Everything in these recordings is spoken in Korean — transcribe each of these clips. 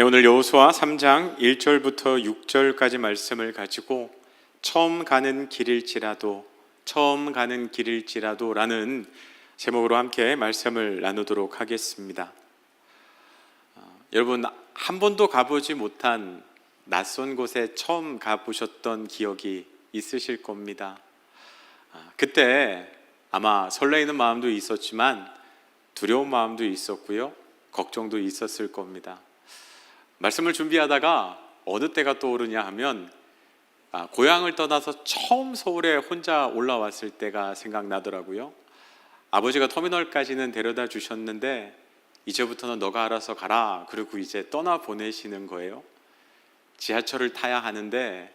네, 오늘 여호수아 3장 1절부터 6절까지 말씀을 가지고 처음 가는 길일지라도 라는 제목으로 함께 말씀을 나누도록 하겠습니다. 여러분, 한 번도 가보지 못한 낯선 곳에 처음 가보셨던 기억이 있으실 겁니다. 그때 아마 설레이는 마음도 있었지만 두려운 마음도 있었고요, 걱정도 있었을 겁니다. 말씀을 준비하다가 어느 때가 떠오르냐 하면 고향을 떠나서 처음 서울에 혼자 올라왔을 때가 생각나더라고요. 아버지가 터미널까지는 데려다 주셨는데 이제부터는 너가 알아서 가라, 그리고 이제 떠나 보내시는 거예요. 지하철을 타야 하는데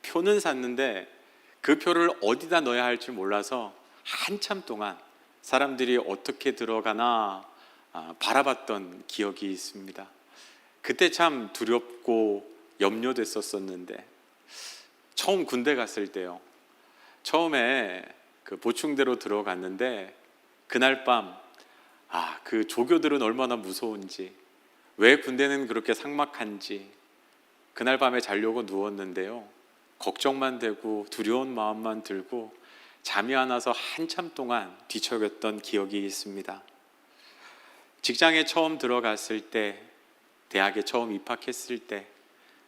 표는 샀는데 그 표를 어디다 넣어야 할지 몰라서 한참 동안 사람들이 어떻게 들어가나 바라봤던 기억이 있습니다. 그때 참 두렵고 염려됐었는데, 처음 군대 갔을 때요, 처음에 그 보충대로 들어갔는데 그날 밤 그 조교들은 얼마나 무서운지, 왜 군대는 그렇게 삭막한지 그날 밤에 자려고 누웠는데요, 걱정만 되고 두려운 마음만 들고 잠이 안 와서 한참 동안 뒤척였던 기억이 있습니다. 직장에 처음 들어갔을 때, 대학에 처음 입학했을 때,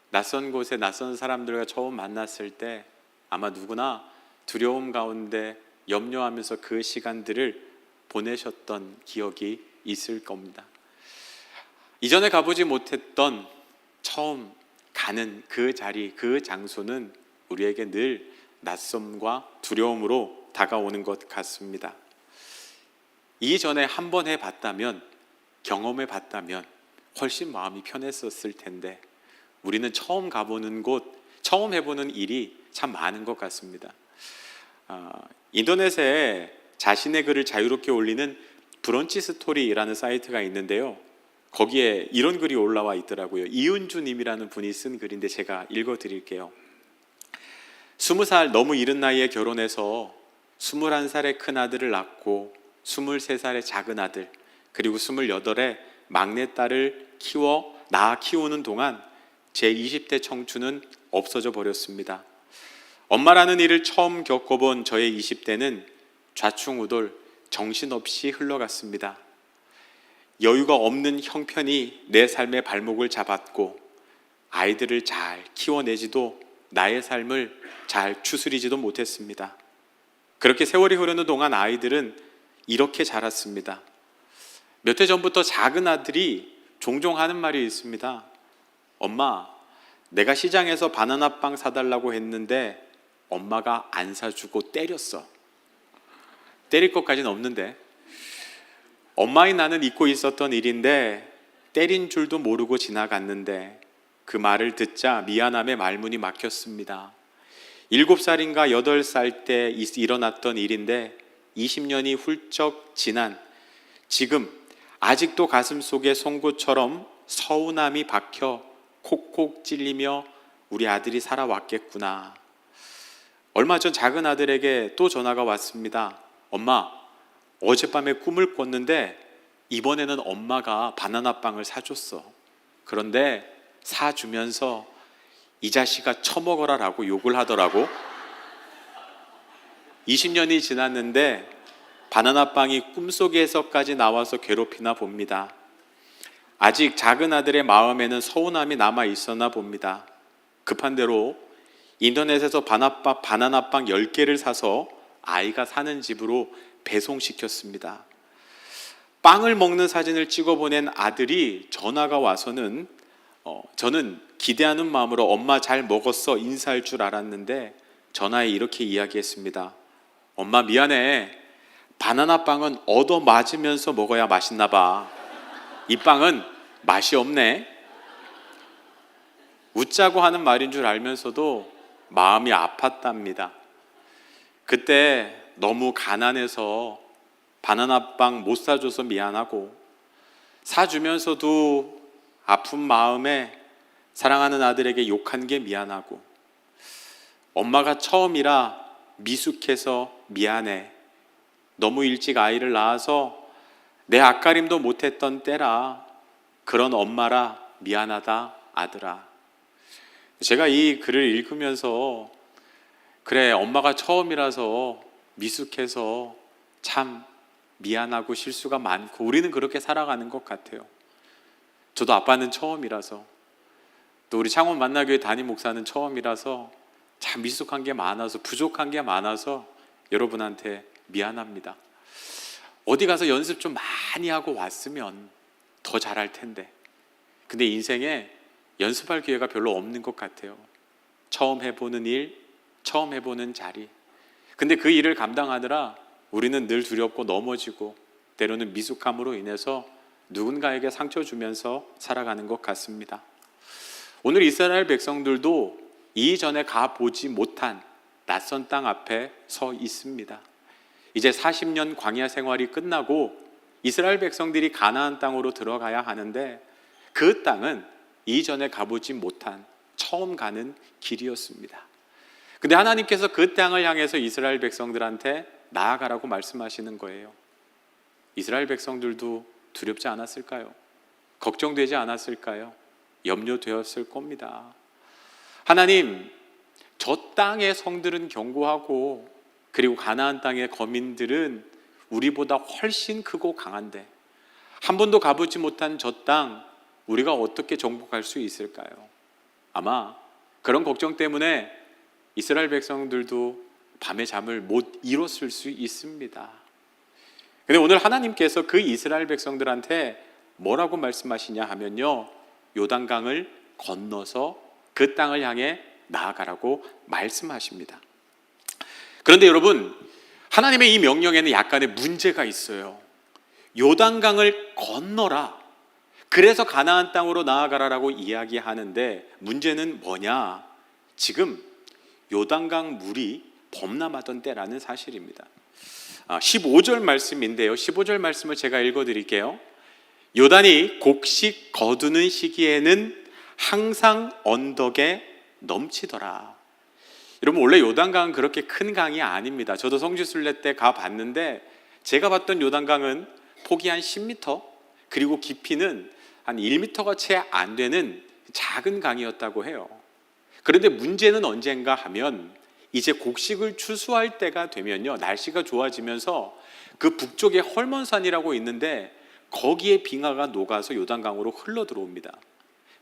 낯선 곳에 낯선 사람들과 처음 만났을 때 아마 누구나 두려움 가운데 염려하면서 그 시간들을 보내셨던 기억이 있을 겁니다. 이전에 가보지 못했던 처음 가는 그 자리, 그 장소는 우리에게 늘 낯섦과 두려움으로 다가오는 것 같습니다. 이전에 한번 해봤다면, 경험해봤다면 훨씬 마음이 편했었을 텐데 우리는 처음 가보는 곳, 처음 해보는 일이 참 많은 것 같습니다. 인터넷에 자신의 글을 자유롭게 올리는 브런치 스토리라는 사이트가 있는데요, 거기에 이런 글이 올라와 있더라고요. 이은주 님이라는 분이 쓴 글인데 제가 읽어드릴게요. 20살 너무 이른 나이에 결혼해서 21살의 큰아들을 낳고 23살의 작은 아들, 그리고 28의 막내딸을 낳아 키우는 동안 제 20대 청춘은 없어져 버렸습니다. 엄마라는 일을 처음 겪어본 저의 20대는 좌충우돌 정신없이 흘러갔습니다. 여유가 없는 형편이 내 삶의 발목을 잡았고, 아이들을 잘 키워내지도 나의 삶을 잘 추스리지도 못했습니다. 그렇게 세월이 흐르는 동안 아이들은 이렇게 자랐습니다. 몇 해 전부터 작은 아들이 종종 하는 말이 있습니다. 엄마, 내가 시장에서 바나나빵 사달라고 했는데 엄마가 안 사주고 때렸어. 때릴 것까지는 없는데, 엄마인 나는 잊고 있었던 일인데 때린 줄도 모르고 지나갔는데 그 말을 듣자 미안함에 말문이 막혔습니다. 7살인가 8살 때 일어났던 일인데 20년이 훌쩍 지난 지금 아직도 가슴속에 송곳처럼 서운함이 박혀 콕콕 찔리며 우리 아들이 살아왔겠구나. 얼마 전 작은 아들에게 또 전화가 왔습니다. 엄마, 어젯밤에 꿈을 꿨는데 이번에는 엄마가 바나나빵을 사줬어. 그런데 사주면서 이 자식아 처먹어라 라고 욕을 하더라고. 20년이 지났는데 바나나빵이 꿈속에서까지 나와서 괴롭히나 봅니다. 아직 작은 아들의 마음에는 서운함이 남아 있었나 봅니다. 급한 대로 인터넷에서 바나나빵 10개를 사서 아이가 사는 집으로 배송시켰습니다. 빵을 먹는 사진을 찍어보낸 아들이 전화가 와서는 저는 기대하는 마음으로 엄마 잘 먹었어 인사할 줄 알았는데 전화에 이렇게 이야기했습니다. 엄마 미안해. 바나나빵은 얻어 맞으면서 먹어야 맛있나 봐. 이 빵은 맛이 없네. 웃자고 하는 말인 줄 알면서도 마음이 아팠답니다. 그때 너무 가난해서 바나나빵 못 사줘서 미안하고, 사주면서도 아픈 마음에 사랑하는 아들에게 욕한 게 미안하고, 엄마가 처음이라 미숙해서 미안해. 너무 일찍 아이를 낳아서 내 앞가림도 못했던 때라, 그런 엄마라 미안하다 아들아. 제가 이 글을 읽으면서 그래, 엄마가 처음이라서 미숙해서 참 미안하고 실수가 많고 우리는 그렇게 살아가는 것 같아요. 저도 아빠는 처음이라서, 또 우리 창원 만나교회 담임 목사는 처음이라서 참 미숙한 게 많아서, 부족한 게 많아서 여러분한테 미안합니다. 어디 가서 연습 좀 많이 하고 왔으면 더 잘할 텐데, 근데 인생에 연습할 기회가 별로 없는 것 같아요. 처음 해보는 일, 처음 해보는 자리. 근데 그 일을 감당하느라 우리는 늘 두렵고 넘어지고 때로는 미숙함으로 인해서 누군가에게 상처 주면서 살아가는 것 같습니다. 오늘 이스라엘 백성들도 이전에 가보지 못한 낯선 땅 앞에 서 있습니다. 이제 40년 광야 생활이 끝나고 이스라엘 백성들이 가나안 땅으로 들어가야 하는데, 그 땅은 이전에 가보지 못한 처음 가는 길이었습니다. 근데 하나님께서 그 땅을 향해서 이스라엘 백성들한테 나아가라고 말씀하시는 거예요. 이스라엘 백성들도 두렵지 않았을까요? 걱정되지 않았을까요? 염려되었을 겁니다. 하나님, 저 땅의 성들은 견고하고 그리고 가나안 땅의 거민들은 우리보다 훨씬 크고 강한데 한 번도 가보지 못한 저 땅 우리가 어떻게 정복할 수 있을까요? 아마 그런 걱정 때문에 이스라엘 백성들도 밤에 잠을 못 이뤘을 수 있습니다. 근데 오늘 하나님께서 그 이스라엘 백성들한테 뭐라고 말씀하시냐 하면요, 요단강을 건너서 그 땅을 향해 나아가라고 말씀하십니다. 그런데 여러분, 하나님의 이 명령에는 약간의 문제가 있어요. 요단강을 건너라, 그래서 가나안 땅으로 나아가라라고 이야기하는데, 문제는 뭐냐? 지금 요단강 물이 범람하던 때라는 사실입니다. 15절 말씀인데요, 15절 말씀을 제가 읽어드릴게요. 요단이 곡식 거두는 시기에는 항상 언덕에 넘치더라. 여러분, 원래 요단강은 그렇게 큰 강이 아닙니다. 저도 성지순례 때 가봤는데 제가 봤던 요단강은 폭이 한 10m, 그리고 깊이는 한 1m가 채 안 되는 작은 강이었다고 해요. 그런데 문제는 언젠가 하면 이제 곡식을 추수할 때가 되면요, 날씨가 좋아지면서 그 북쪽에 헐몬산이라고 있는데 거기에 빙하가 녹아서 요단강으로 흘러 들어옵니다.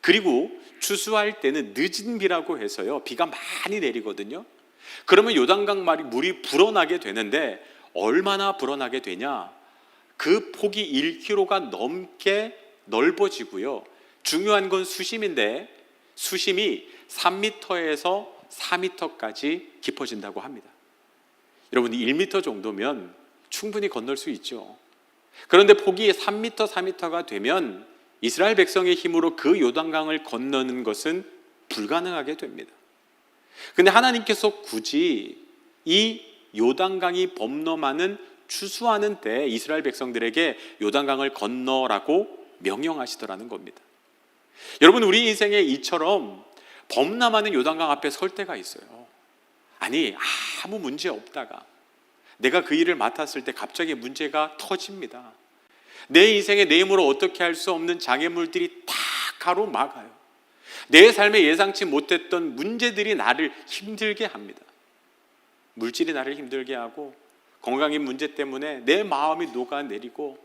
그리고 추수할 때는 늦은 비라고 해서요, 비가 많이 내리거든요. 그러면 요단강 물이 불어나게 되는데, 얼마나 불어나게 되냐? 그 폭이 1km가 넘게 넓어지고요, 중요한 건 수심인데 수심이 3m에서 4m까지 깊어진다고 합니다. 여러분, 1m 정도면 충분히 건널 수 있죠. 그런데 폭이 3m, 4m가 되면 이스라엘 백성의 힘으로 그 요단강을 건너는 것은 불가능하게 됩니다. 그런데 하나님께서 굳이 이 요단강이 범람하는 추수하는 때 이스라엘 백성들에게 요단강을 건너라고 명령하시더라는 겁니다. 여러분, 우리 인생에 이처럼 범람하는 요단강 앞에 설 때가 있어요. 아니, 아무 문제 없다가 내가 그 일을 맡았을 때 갑자기 문제가 터집니다. 내 인생에 내 힘으로 어떻게 할 수 없는 장애물들이 다 가로막아요. 내 삶에 예상치 못했던 문제들이 나를 힘들게 합니다. 물질이 나를 힘들게 하고, 건강의 문제 때문에 내 마음이 녹아내리고,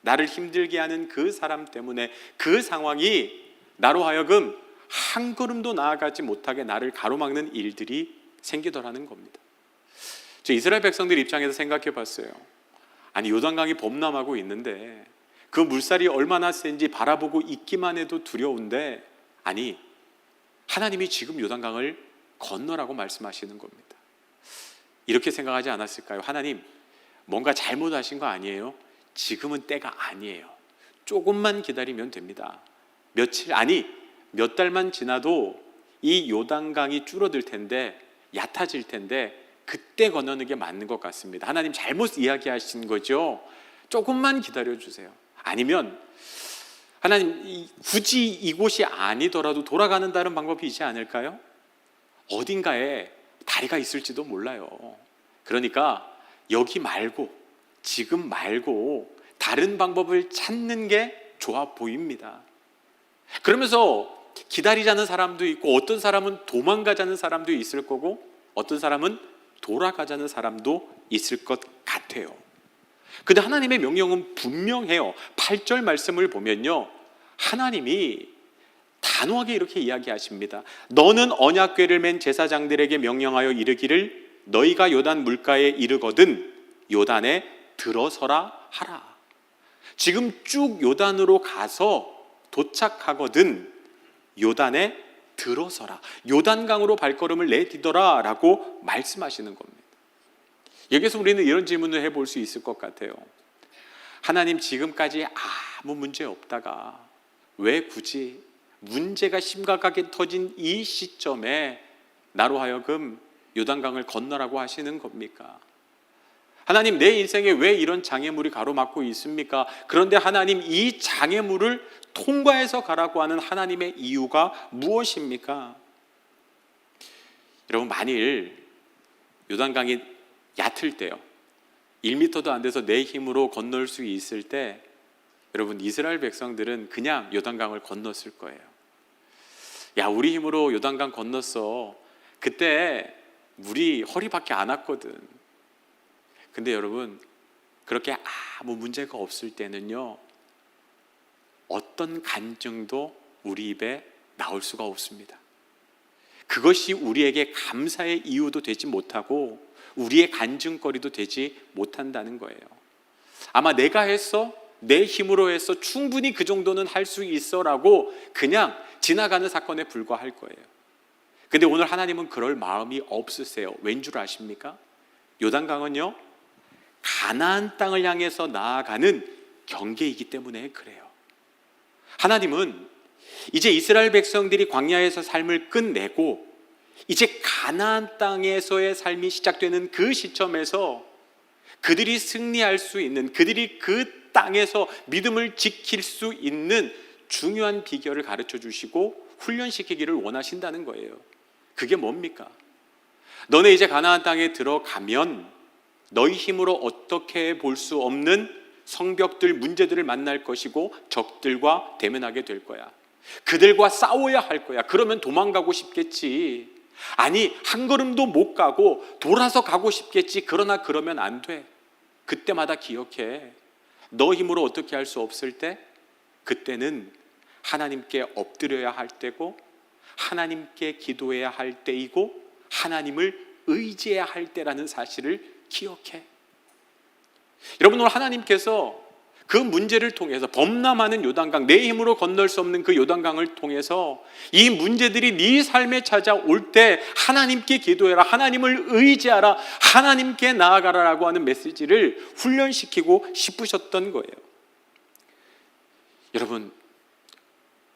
나를 힘들게 하는 그 사람 때문에 그 상황이 나로 하여금 한 걸음도 나아가지 못하게 나를 가로막는 일들이 생기더라는 겁니다. 저 이스라엘 백성들 입장에서 생각해 봤어요. 아니, 요단강이 범람하고 있는데 그 물살이 얼마나 센지 바라보고 있기만 해도 두려운데, 아니, 하나님이 지금 요단강을 건너라고 말씀하시는 겁니다. 이렇게 생각하지 않았을까요? 하나님, 뭔가 잘못하신 거 아니에요? 지금은 때가 아니에요. 조금만 기다리면 됩니다. 며칠, 아니 몇 달만 지나도 이 요단강이 줄어들 텐데, 얕아질 텐데 그때 건너는 게 맞는 것 같습니다. 하나님 잘못 이야기하신 거죠? 조금만 기다려주세요. 아니면 하나님, 굳이 이곳이 아니더라도 돌아가는 다른 방법이 있지 않을까요? 어딘가에 다리가 있을지도 몰라요. 그러니까 여기 말고, 지금 말고 다른 방법을 찾는 게 좋아 보입니다. 그러면서 기다리자는 사람도 있고, 어떤 사람은 도망가자는 사람도 있을 거고, 어떤 사람은 돌아가자는 사람도 있을 것 같아요. 근데 하나님의 명령은 분명해요. 8절 말씀을 보면요, 하나님이 단호하게 이렇게 이야기하십니다. 너는 언약궤를 맨 제사장들에게 명령하여 이르기를 너희가 요단 물가에 이르거든 요단에 들어서라 하라. 지금 쭉 요단으로 가서 도착하거든 요단에 들어서라, 요단강으로 발걸음을 내디뎌라 라고 말씀하시는 겁니다. 여기서 우리는 이런 질문을 해볼 수 있을 것 같아요. 하나님, 지금까지 아무 문제 없다가 왜 굳이 문제가 심각하게 터진 이 시점에 나로 하여금 요단강을 건너라고 하시는 겁니까? 하나님, 내 인생에 왜 이런 장애물이 가로막고 있습니까? 그런데 하나님, 이 장애물을 통과해서 가라고 하는 하나님의 이유가 무엇입니까? 여러분, 만일 요단강이 얕을 때요, 1m도 안 돼서 내 힘으로 건널 수 있을 때, 여러분, 이스라엘 백성들은 그냥 요단강을 건넜을 거예요. 야, 우리 힘으로 요단강 건넜어. 그때 물이 허리밖에 안 왔거든. 근데 여러분, 그렇게 아무 문제가 없을 때는요, 어떤 간증도 우리 입에 나올 수가 없습니다. 그것이 우리에게 감사의 이유도 되지 못하고 우리의 간증거리도 되지 못한다는 거예요. 아마 내가 했어, 내 힘으로 해서 충분히 그 정도는 할 수 있어 라고 그냥 지나가는 사건에 불과할 거예요. 근데 오늘 하나님은 그럴 마음이 없으세요. 왠 줄 아십니까? 요단강은요, 가나안 땅을 향해서 나아가는 경계이기 때문에 그래요. 하나님은 이제 이스라엘 백성들이 광야에서 삶을 끝내고 이제 가나안 땅에서의 삶이 시작되는 그 시점에서 그들이 승리할 수 있는, 그들이 그 땅에서 믿음을 지킬 수 있는 중요한 비결을 가르쳐 주시고 훈련시키기를 원하신다는 거예요. 그게 뭡니까? 너네 이제 가나안 땅에 들어가면 너희 힘으로 어떻게 볼 수 없는 성벽들, 문제들을 만날 것이고 적들과 대면하게 될 거야. 그들과 싸워야 할 거야. 그러면 도망가고 싶겠지. 아니, 한 걸음도 못 가고 돌아서 가고 싶겠지. 그러나 그러면 안 돼. 그때마다 기억해. 너 힘으로 어떻게 할 수 없을 때, 그때는 하나님께 엎드려야 할 때고 하나님께 기도해야 할 때이고 하나님을 의지해야 할 때라는 사실을 기억해. 여러분, 오늘 하나님께서 그 문제를 통해서, 범람하는 요단강, 내 힘으로 건널 수 없는 그 요단강을 통해서 이 문제들이 네 삶에 찾아올 때 하나님께 기도해라, 하나님을 의지하라, 하나님께 나아가라라고 하는 메시지를 훈련시키고 싶으셨던 거예요. 여러분,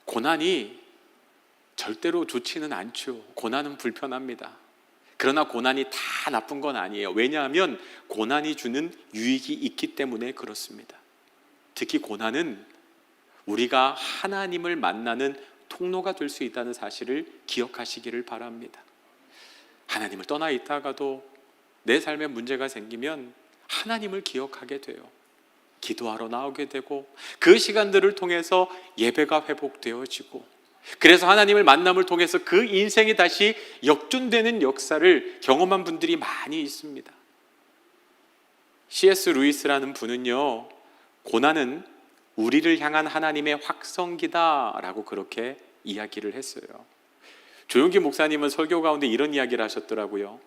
고난이 절대로 좋지는 않죠. 고난은 불편합니다. 그러나 고난이 다 나쁜 건 아니에요. 왜냐하면 고난이 주는 유익이 있기 때문에 그렇습니다. 특히 고난은 우리가 하나님을 만나는 통로가 될 수 있다는 사실을 기억하시기를 바랍니다. 하나님을 떠나 있다가도 내 삶에 문제가 생기면 하나님을 기억하게 돼요. 기도하러 나오게 되고 그 시간들을 통해서 예배가 회복되어지고, 그래서 하나님을 만남을 통해서 그 인생이 다시 역전되는 역사를 경험한 분들이 많이 있습니다. C.S. 루이스라는 분은요, 고난은 우리를 향한 하나님의 확성기다라고 그렇게 이야기를 했어요. 조용기 목사님은 설교 가운데 이런 이야기를 하셨더라고요.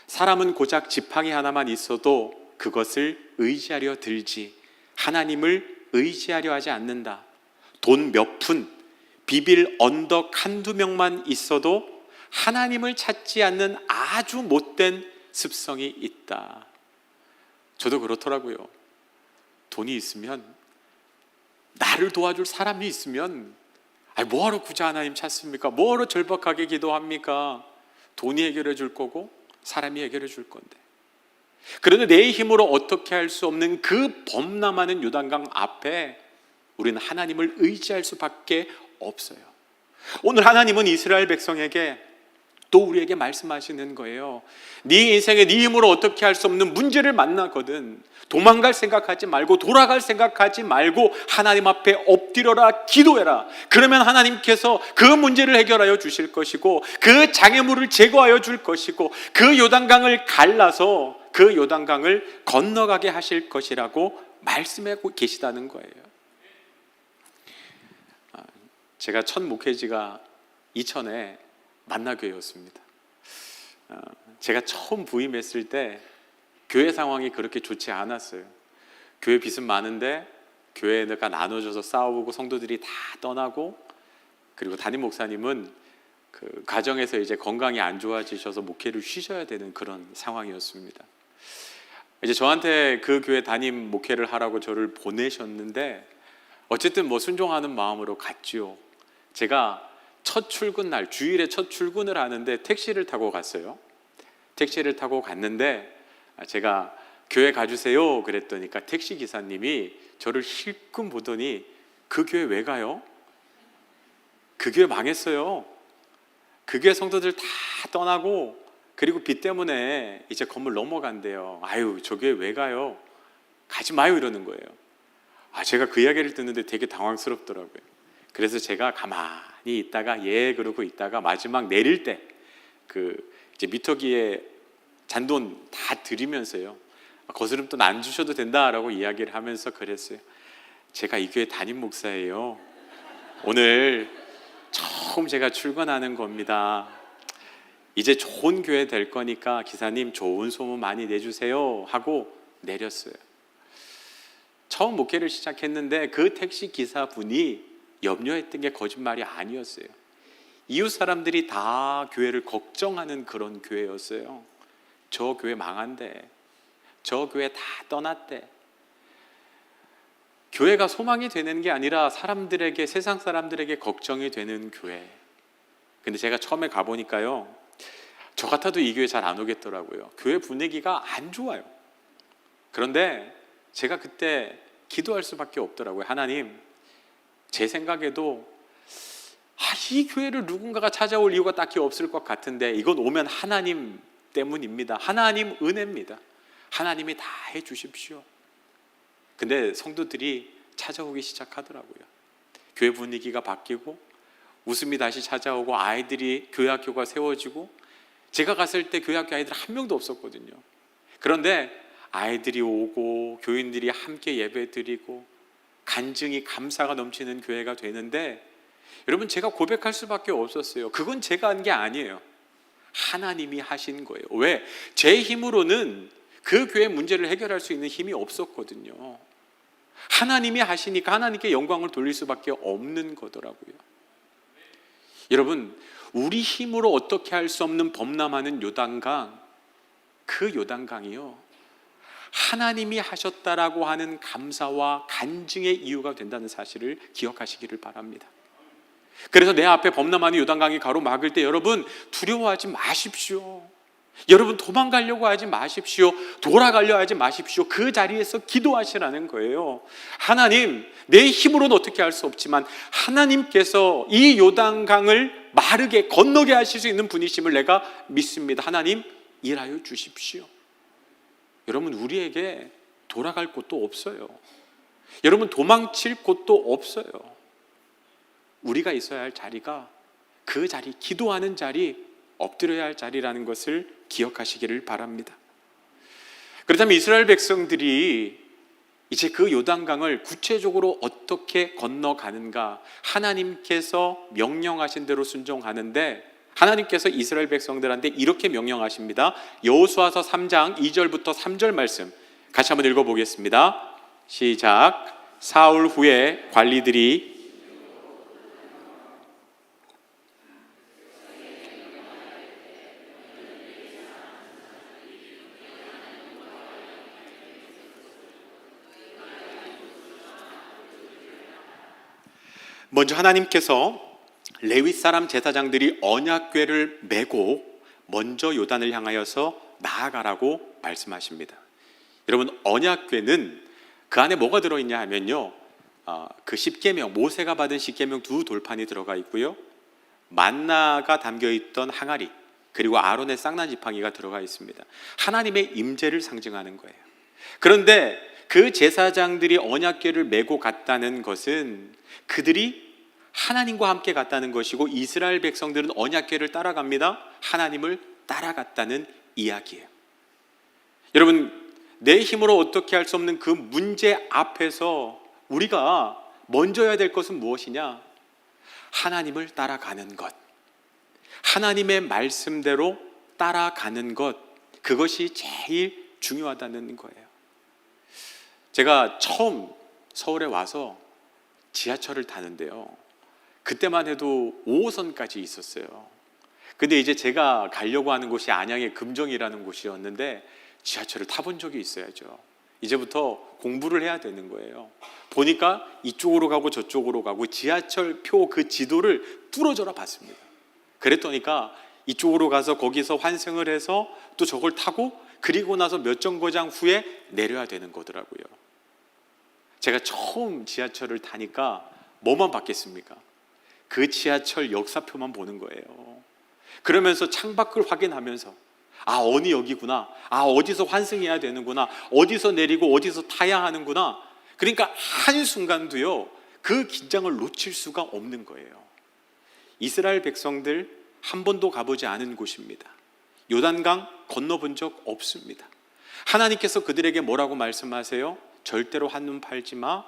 사람은 고작 지팡이 하나만 있어도 그것을 의지하려 들지 하나님을 의지하려 하지 않는다. 돈 몇 푼, 비빌 언덕 한두 명만 있어도 하나님을 찾지 않는 아주 못된 습성이 있다. 저도 그렇더라고요. 돈이 있으면, 나를 도와줄 사람이 있으면, 뭐하러 굳이 하나님 찾습니까? 뭐하러 절박하게 기도합니까? 돈이 해결해 줄 거고 사람이 해결해 줄 건데. 그런데 내 힘으로 어떻게 할 수 없는 그 범람하는 요단강 앞에 우리는 하나님을 의지할 수밖에 없어요. 오늘 하나님은 이스라엘 백성에게 또 우리에게 말씀하시는 거예요. 네 인생에 네 힘으로 어떻게 할 수 없는 문제를 만나거든 도망갈 생각하지 말고 돌아갈 생각하지 말고 하나님 앞에 엎드려라, 기도해라. 그러면 하나님께서 그 문제를 해결하여 주실 것이고 그 장애물을 제거하여 줄 것이고 그 요단강을 갈라서 그 요단강을 건너가게 하실 것이라고 말씀하고 계시다는 거예요. 제가 첫 목회지가 이천에 만나교회였습니다. 제가 처음 부임했을 때 교회 상황이 그렇게 좋지 않았어요. 교회 빚은 많은데 교회가 나눠져서 싸우고 성도들이 다 떠나고, 그리고 담임 목사님은 그 가정에서 이제 건강이 안 좋아지셔서 목회를 쉬셔야 되는 그런 상황이었습니다. 이제 저한테 그 교회 담임 목회를 하라고 저를 보내셨는데 어쨌든 뭐 순종하는 마음으로 갔지요. 제가 첫 출근 날, 주일에 첫 출근을 하는데 택시를 타고 갔어요. 택시를 타고 갔는데 제가 교회 가주세요 그랬더니까 택시 기사님이 저를 힐끔 보더니 그 교회 왜 가요? 그 교회 망했어요. 그 교회 성도들 다 떠나고 그리고 빚 때문에 이제 건물 넘어간대요. 아유, 저 교회 왜 가요? 가지 마요 이러는 거예요. 제가 그 이야기를 듣는데 되게 당황스럽더라고요. 그래서 제가 가만히 있다가 그러고 있다가 마지막 내릴 때 이제 미터기에 잔돈 다 드리면서요, 거스름돈 안 주셔도 된다라고 이야기를 하면서 그랬어요. 제가 이 교회 담임 목사예요. 오늘 처음 제가 출근하는 겁니다. 이제 좋은 교회 될 거니까 기사님 좋은 소문 많이 내주세요 하고 내렸어요. 처음 목회를 시작했는데 그 택시 기사분이 염려했던 게 거짓말이 아니었어요. 이웃 사람들이 다 교회를 걱정하는 그런 교회였어요. 저 교회 망한대, 저 교회 다 떠났대. 교회가 소망이 되는 게 아니라 사람들에게, 세상 사람들에게 걱정이 되는 교회. 근데 제가 처음에 가보니까요, 저 같아도 이 교회 잘 안 오겠더라고요. 교회 분위기가 안 좋아요. 그런데 제가 그때 기도할 수밖에 없더라고요. 하나님, 제 생각에도 이 교회를 누군가가 찾아올 이유가 딱히 없을 것 같은데 이건 오면 하나님 때문입니다. 하나님 은혜입니다. 하나님이 다 해주십시오. 근데 성도들이 찾아오기 시작하더라고요. 교회 분위기가 바뀌고 웃음이 다시 찾아오고 아이들이 교회 학교가 세워지고, 제가 갔을 때 교회 학교 아이들 한 명도 없었거든요. 그런데 아이들이 오고 교인들이 함께 예배드리고 간증이 감사가 넘치는 교회가 되는데, 여러분 제가 고백할 수밖에 없었어요. 그건 제가 한 게 아니에요. 하나님이 하신 거예요. 왜? 제 힘으로는 그 교회 문제를 해결할 수 있는 힘이 없었거든요. 하나님이 하시니까 하나님께 영광을 돌릴 수밖에 없는 거더라고요. 여러분, 우리 힘으로 어떻게 할 수 없는 범람하는 요단강, 그 요단강이요, 하나님이 하셨다라고 하는 감사와 간증의 이유가 된다는 사실을 기억하시기를 바랍니다. 그래서 내 앞에 범람하는 요단강이 가로막을 때 여러분 두려워하지 마십시오. 여러분 도망가려고 하지 마십시오. 돌아가려 하지 마십시오. 그 자리에서 기도하시라는 거예요. 하나님, 내 힘으로는 어떻게 할 수 없지만 하나님께서 이 요단강을 마르게 건너게 하실 수 있는 분이심을 내가 믿습니다. 하나님, 일하여 주십시오. 여러분, 우리에게 돌아갈 곳도 없어요. 여러분, 도망칠 곳도 없어요. 우리가 있어야 할 자리가 그 자리, 기도하는 자리, 엎드려야 할 자리라는 것을 기억하시기를 바랍니다. 그렇다면 이스라엘 백성들이 이제 그 요단강을 구체적으로 어떻게 건너가는가? 하나님께서 명령하신 대로 순종하는데, 하나님께서 이스라엘 백성들한테 이렇게 명령하십니다. 여호수아서 3장 2절부터 3절 말씀 같이 한번 읽어보겠습니다. 시작. 사울 후에 관리들이 먼저 하나님께서 레위 사람 제사장들이 언약궤를 메고 먼저 요단을 향하여서 나아가라고 말씀하십니다. 여러분, 언약궤는 그 안에 뭐가 들어있냐 하면요, 그 십계명, 모세가 받은 십계명 두 돌판이 들어가 있고요, 만나가 담겨있던 항아리, 그리고 아론의 쌍난 지팡이가 들어가 있습니다. 하나님의 임재를 상징하는 거예요. 그런데 그 제사장들이 언약궤를 메고 갔다는 것은 그들이 하나님과 함께 갔다는 것이고, 이스라엘 백성들은 언약궤를 따라갑니다. 하나님을 따라갔다는 이야기예요. 여러분, 내 힘으로 어떻게 할 수 없는 그 문제 앞에서 우리가 먼저 해야 될 것은 무엇이냐? 하나님을 따라가는 것, 하나님의 말씀대로 따라가는 것, 그것이 제일 중요하다는 거예요. 제가 처음 서울에 와서 지하철을 타는데요, 그때만 해도 5호선까지 있었어요. 근데 이제 제가 가려고 하는 곳이 안양의 금정이라는 곳이었는데 지하철을 타본 적이 있어야죠. 이제부터 공부를 해야 되는 거예요. 보니까 이쪽으로 가고 저쪽으로 가고 지하철표 그 지도를 뚫어져라 봤습니다. 그랬더니까 이쪽으로 가서 거기서 환승을 해서 또 저걸 타고 그리고 나서 몇 정거장 후에 내려야 되는 거더라고요. 제가 처음 지하철을 타니까 뭐만 봤겠습니까? 그 지하철 역사표만 보는 거예요. 그러면서 창밖을 확인하면서 어디 여기구나, 어디서 환승해야 되는구나, 어디서 내리고 어디서 타야 하는구나. 그러니까 한순간도요 그 긴장을 놓칠 수가 없는 거예요. 이스라엘 백성들 한 번도 가보지 않은 곳입니다. 요단강 건너본 적 없습니다. 하나님께서 그들에게 뭐라고 말씀하세요? 절대로 한눈 팔지 마.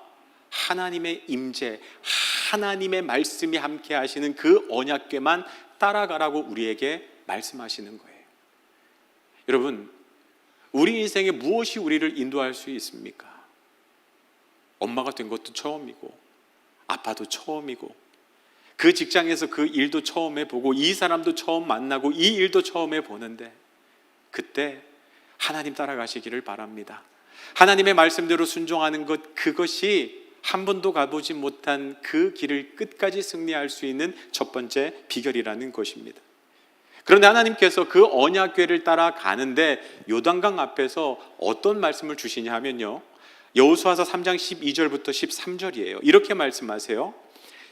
하나님의 임재, 하나님의 말씀이 함께 하시는 그 언약궤만 따라가라고 우리에게 말씀하시는 거예요. 여러분, 우리 인생에 무엇이 우리를 인도할 수 있습니까? 엄마가 된 것도 처음이고, 아빠도 처음이고, 그 직장에서 그 일도 처음 해보고, 이 사람도 처음 만나고, 이 일도 처음 해보는데, 그때 하나님 따라가시기를 바랍니다. 하나님의 말씀대로 순종하는 것, 그것이 한 번도 가보지 못한 그 길을 끝까지 승리할 수 있는 첫 번째 비결이라는 것입니다. 그런데 하나님께서 그 언약궤를 따라가는데 요단강 앞에서 어떤 말씀을 주시냐 하면요, 여호수아서 3장 12절부터 13절이에요. 이렇게 말씀하세요.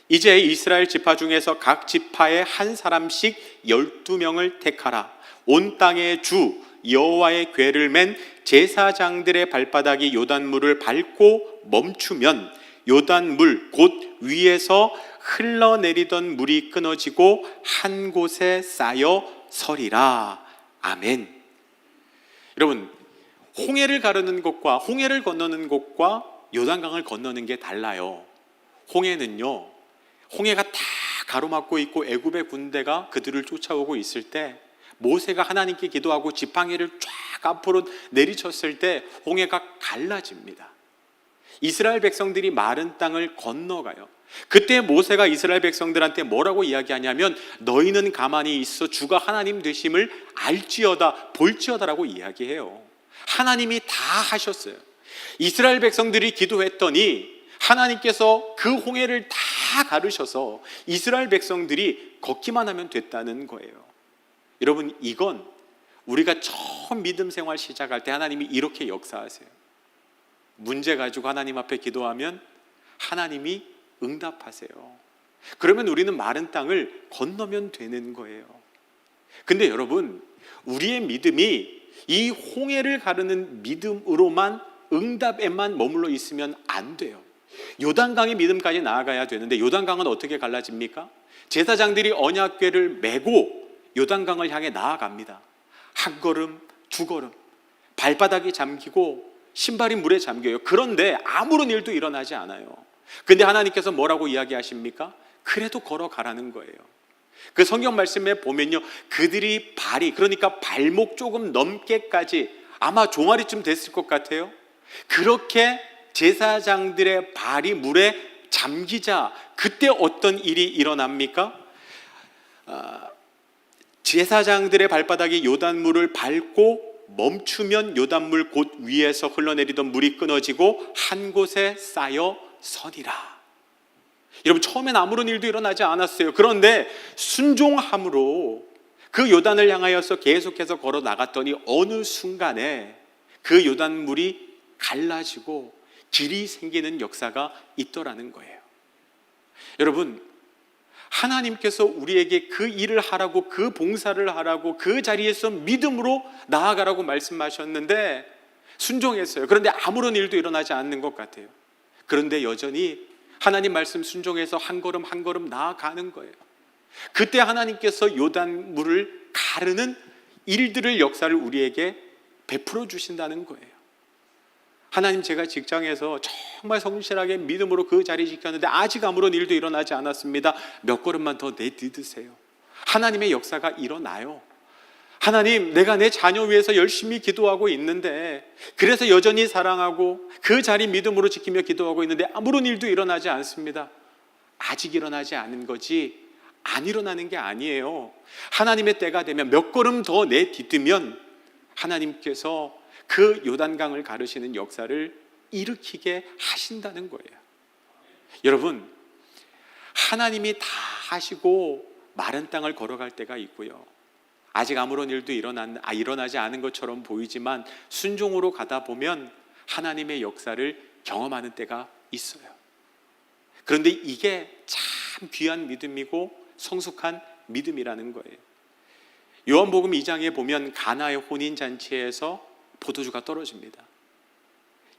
이제 이스라엘 지파 중에서 각 지파에 한 사람씩 12명을 택하라. 온 땅의 주 여호와의 궤를 맨 제사장들의 발바닥이 요단물을 밟고 멈추면 요단물 곧 위에서 흘러내리던 물이 끊어지고 한 곳에 쌓여 서리라. 아멘. 여러분, 홍해를 가르는 것과 홍해를 건너는 것과 요단강을 건너는 게 달라요. 홍해는요, 홍해가 다 가로막고 있고 애굽의 군대가 그들을 쫓아오고 있을 때 모세가 하나님께 기도하고 지팡이를 쫙 앞으로 내리쳤을 때 홍해가 갈라집니다. 이스라엘 백성들이 마른 땅을 건너가요. 그때 모세가 이스라엘 백성들한테 뭐라고 이야기하냐면 너희는 가만히 있어 주가 하나님 되심을 알지어다 볼지어다라고 이야기해요. 하나님이 다 하셨어요. 이스라엘 백성들이 기도했더니 하나님께서 그 홍해를 다 가르셔서 이스라엘 백성들이 걷기만 하면 됐다는 거예요. 여러분, 이건 우리가 처음 믿음 생활 시작할 때 하나님이 이렇게 역사하세요. 문제 가지고 하나님 앞에 기도하면 하나님이 응답하세요. 그러면 우리는 마른 땅을 건너면 되는 거예요. 근데 여러분, 우리의 믿음이 이 홍해를 가르는 믿음으로만 응답에만 머물러 있으면 안 돼요. 요단강의 믿음까지 나아가야 되는데 요단강은 어떻게 갈라집니까? 제사장들이 언약궤를 메고 요단강을 향해 나아갑니다. 한 걸음, 두 걸음, 발바닥이 잠기고 신발이 물에 잠겨요. 그런데 아무런 일도 일어나지 않아요. 근데 하나님께서 뭐라고 이야기하십니까? 그래도 걸어가라는 거예요. 그 성경 말씀에 보면요, 그들이 발이, 그러니까 발목 조금 넘게까지, 아마 종아리쯤 됐을 것 같아요. 그렇게 제사장들의 발이 물에 잠기자 그때 어떤 일이 일어납니까? 제사장들의 발바닥이 요단물을 밟고 멈추면 요단물 곧 위에서 흘러내리던 물이 끊어지고 한 곳에 쌓여 서리라. 여러분, 처음엔 아무런 일도 일어나지 않았어요. 그런데 순종함으로 그 요단을 향하여서 계속해서 걸어 나갔더니 어느 순간에 그 요단물이 갈라지고 길이 생기는 역사가 있더라는 거예요. 여러분, 하나님께서 우리에게 그 일을 하라고, 그 봉사를 하라고, 그 자리에서 믿음으로 나아가라고 말씀하셨는데 순종했어요. 그런데 아무런 일도 일어나지 않는 것 같아요. 그런데 여전히 하나님 말씀 순종해서 한 걸음 한 걸음 나아가는 거예요. 그때 하나님께서 요단물을 가르는 일들을, 역사를 우리에게 베풀어 주신다는 거예요. 하나님, 제가 직장에서 정말 성실하게 믿음으로 그 자리 지켰는데 아직 아무런 일도 일어나지 않았습니다. 몇 걸음만 더 내딛으세요. 하나님의 역사가 일어나요. 하나님, 내가 내 자녀 위해서 열심히 기도하고 있는데, 그래서 여전히 사랑하고 그 자리 믿음으로 지키며 기도하고 있는데 아무런 일도 일어나지 않습니다. 아직 일어나지 않은 거지 안 일어나는 게 아니에요. 하나님의 때가 되면 몇 걸음 더 내딛으면 하나님께서 그 요단강을 가르시는 역사를 일으키게 하신다는 거예요. 여러분, 하나님이 다 하시고 마른 땅을 걸어갈 때가 있고요, 아직 아무런 일도 일어나지 않은 것처럼 보이지만 순종으로 가다 보면 하나님의 역사를 경험하는 때가 있어요. 그런데 이게 참 귀한 믿음이고 성숙한 믿음이라는 거예요. 요한복음 2장에 보면 가나의 혼인잔치에서 포도주가 떨어집니다.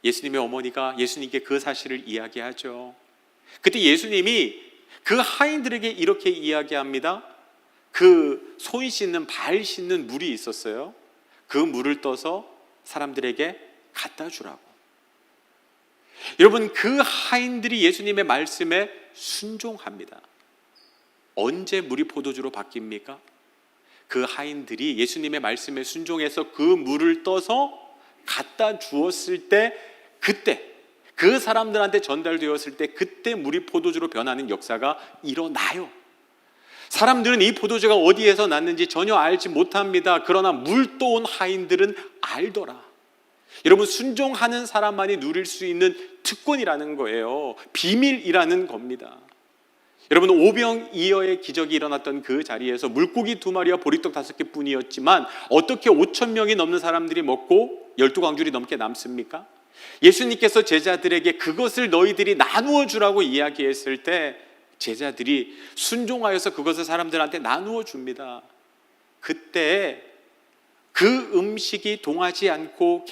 예수님의 어머니가 예수님께 그 사실을 이야기하죠. 그때 예수님이 그 하인들에게 이렇게 이야기합니다. 그 손 씻는, 발 씻는 물이 있었어요. 그 물을 떠서 사람들에게 갖다 주라고. 여러분, 그 하인들이 예수님의 말씀에 순종합니다. 언제 물이 포도주로 바뀝니까? 그 하인들이 예수님의 말씀에 순종해서 그 물을 떠서 갖다 주었을 때, 그때 그 사람들한테 전달되었을 때 그때 물이 포도주로 변하는 역사가 일어나요. 사람들은 이 포도주가 어디에서 났는지 전혀 알지 못합니다. 그러나 물 떠온 하인들은 알더라. 여러분, 순종하는 사람만이 누릴 수 있는 특권이라는 거예요. 비밀이라는 겁니다. 여러분, 오병이어의 기적이 일어났던 그 자리에서 물고기 2마리와 보리떡 5개 뿐이었지만 어떻게 5,000명이 넘는 사람들이 먹고 12광줄이 넘게 남습니까? 예수님께서 제자들에게 그것을 너희들이 나누어 주라고 이야기했을 때 제자들이 순종하여서 그것을 사람들한테 나누어 줍니다. 그때 그 음식이 동하지 않고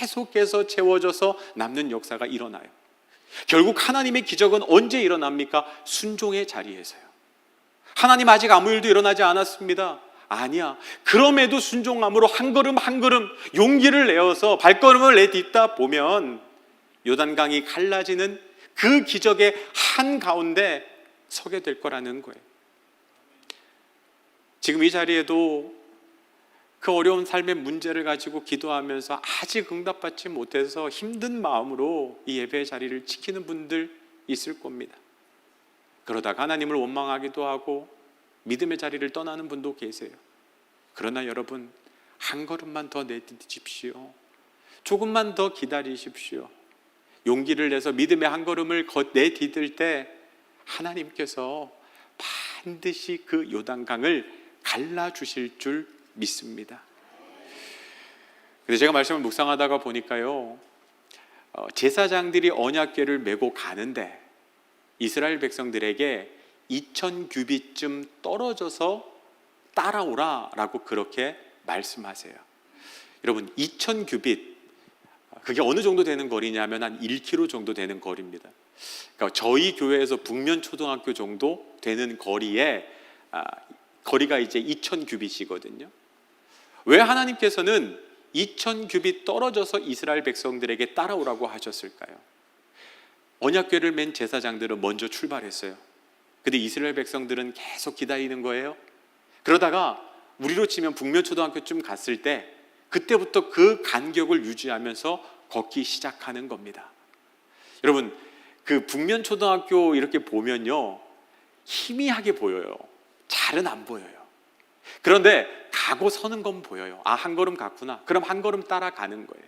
계속해서 채워져서 남는 역사가 일어나요. 결국 하나님의 기적은 언제 일어납니까? 순종의 자리에서요. 하나님, 아직 아무 일도 일어나지 않았습니다. 아니야. 그럼에도 순종함으로 한 걸음 한 걸음 용기를 내어서 발걸음을 내딛다 보면 요단강이 갈라지는 그 기적의 한가운데 서게 될 거라는 거예요. 지금 이 자리에도 그 어려운 삶의 문제를 가지고 기도하면서 아직 응답받지 못해서 힘든 마음으로 이 예배의 자리를 지키는 분들 있을 겁니다. 그러다가 하나님을 원망하기도 하고 믿음의 자리를 떠나는 분도 계세요. 그러나 여러분, 한 걸음만 더 내딛으십시오. 조금만 더 기다리십시오. 용기를 내서 믿음의 한 걸음을 내딛을 때 하나님께서 반드시 그 요단강을 갈라주실 줄 믿습니다. 근데 제가 말씀을 묵상하다가 보니까요, 제사장들이 언약궤를 메고 가는데 이스라엘 백성들에게 2,000규빗쯤 떨어져서 따라오라라고 그렇게 말씀하세요. 여러분, 2,000규빗, 그게 어느 정도 되는 거리냐면 한 1km 정도 되는 거리입니다. 그러니까 저희 교회에서 북면초등학교 정도 되는 거리에 거리가 이제 2,000규빗이거든요. 왜 하나님께서는 2,000규빗 떨어져서 이스라엘 백성들에게 따라오라고 하셨을까요? 언약궤를 맨 제사장들은 먼저 출발했어요. 근데 이스라엘 백성들은 계속 기다리는 거예요. 그러다가 우리로 치면 북면초등학교쯤 갔을 때 그때부터 그 간격을 유지하면서 걷기 시작하는 겁니다. 여러분, 그 북면초등학교 이렇게 보면요, 희미하게 보여요. 잘은 안 보여요. 그런데 가고 서는 건 보여요. 아, 한 걸음 갔구나. 그럼 한 걸음 따라가는 거예요.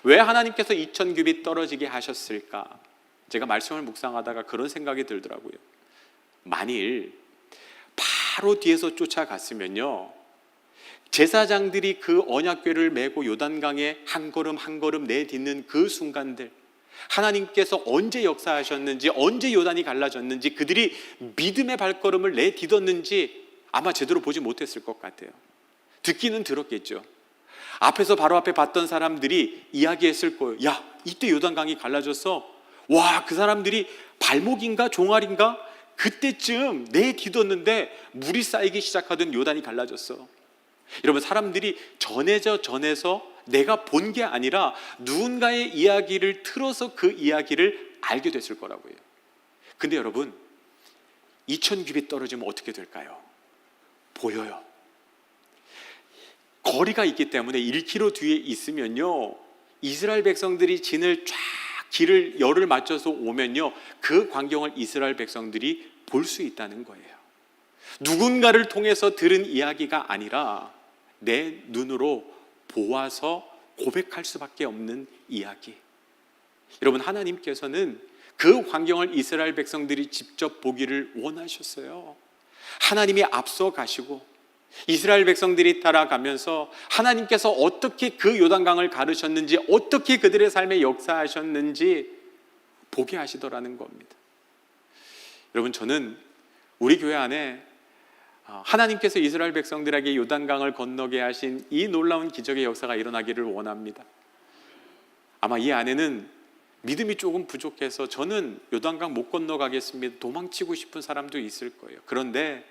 왜 하나님께서 2,000규빗 떨어지게 하셨을까? 제가 말씀을 묵상하다가 그런 생각이 들더라고요. 만일 바로 뒤에서 쫓아갔으면요, 제사장들이 그 언약궤를 메고 요단강에 한 걸음 한 걸음 내딛는 그 순간들, 하나님께서 언제 역사하셨는지, 언제 요단이 갈라졌는지, 그들이 믿음의 발걸음을 내딛었는지 아마 제대로 보지 못했을 것 같아요. 듣기는 들었겠죠. 앞에서 바로 앞에 봤던 사람들이 이야기했을 거예요. 야, 이때 요단강이 갈라졌어. 와, 그 사람들이 발목인가 종아리인가 그때쯤 내딛었는데 물이 쌓이기 시작하던 요단이 갈라졌어. 여러분, 사람들이 전해서 내가 본 게 아니라 누군가의 이야기를 틀어서 그 이야기를 알게 됐을 거라고요. 근데 여러분, 2000규빗 떨어지면 어떻게 될까요? 보여요. 거리가 있기 때문에 1km 뒤에 있으면요, 이스라엘 백성들이 진을 쫙 길을 열을 맞춰서 오면요, 그 광경을 이스라엘 백성들이 볼 수 있다는 거예요. 누군가를 통해서 들은 이야기가 아니라 내 눈으로 보아서 고백할 수밖에 없는 이야기. 여러분, 하나님께서는 그 광경을 이스라엘 백성들이 직접 보기를 원하셨어요. 하나님이 앞서 가시고 이스라엘 백성들이 따라가면서 하나님께서 어떻게 그 요단강을 가르셨는지, 어떻게 그들의 삶에 역사하셨는지 보게 하시더라는 겁니다. 여러분, 저는 우리 교회 안에 하나님께서 이스라엘 백성들에게 요단강을 건너게 하신 이 놀라운 기적의 역사가 일어나기를 원합니다. 아마 이 안에는 믿음이 조금 부족해서 저는 요단강 못 건너가겠습니다, 도망치고 싶은 사람도 있을 거예요. 그런데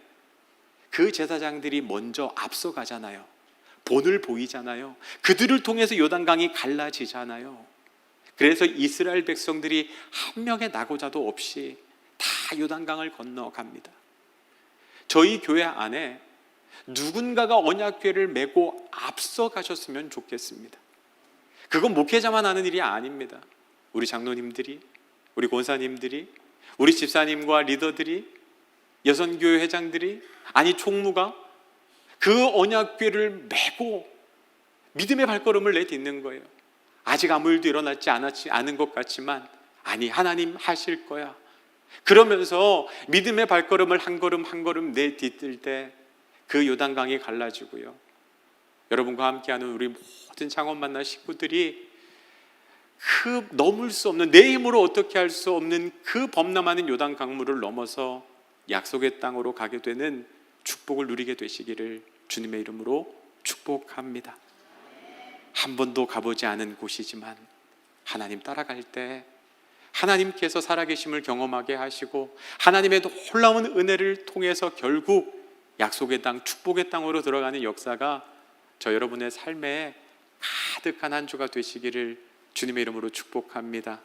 그 제사장들이 먼저 앞서가잖아요. 본을 보이잖아요. 그들을 통해서 요단강이 갈라지잖아요. 그래서 이스라엘 백성들이 한 명의 낙오자도 없이 다 요단강을 건너갑니다. 저희 교회 안에 누군가가 언약궤를 메고 앞서가셨으면 좋겠습니다. 그건 목회자만 하는 일이 아닙니다. 우리 장로님들이, 우리 권사님들이, 우리 집사님과 리더들이, 여선교회 회장들이, 아니 총무가 그 언약궤를 메고 믿음의 발걸음을 내딛는 거예요. 아직 아무 일도 일어나지 않은 것 같지만, 아니, 하나님 하실 거야. 그러면서 믿음의 발걸음을 한 걸음 한 걸음 내딛을 때 그 요단강이 갈라지고요, 여러분과 함께하는 우리 모든 창원 만나 식구들이 그 넘을 수 없는, 내 힘으로 어떻게 할 수 없는 그 범람하는 요단 강물을 넘어서 약속의 땅으로 가게 되는 축복을 누리게 되시기를 주님의 이름으로 축복합니다. 한 번도 가보지 않은 곳이지만 하나님 따라갈 때 하나님께서 살아계심을 경험하게 하시고 하나님의 놀라운 은혜를 통해서 결국 약속의 땅, 축복의 땅으로 들어가는 역사가 저 여러분의 삶에 가득한 한 주가 되시기를 주님의 이름으로 축복합니다.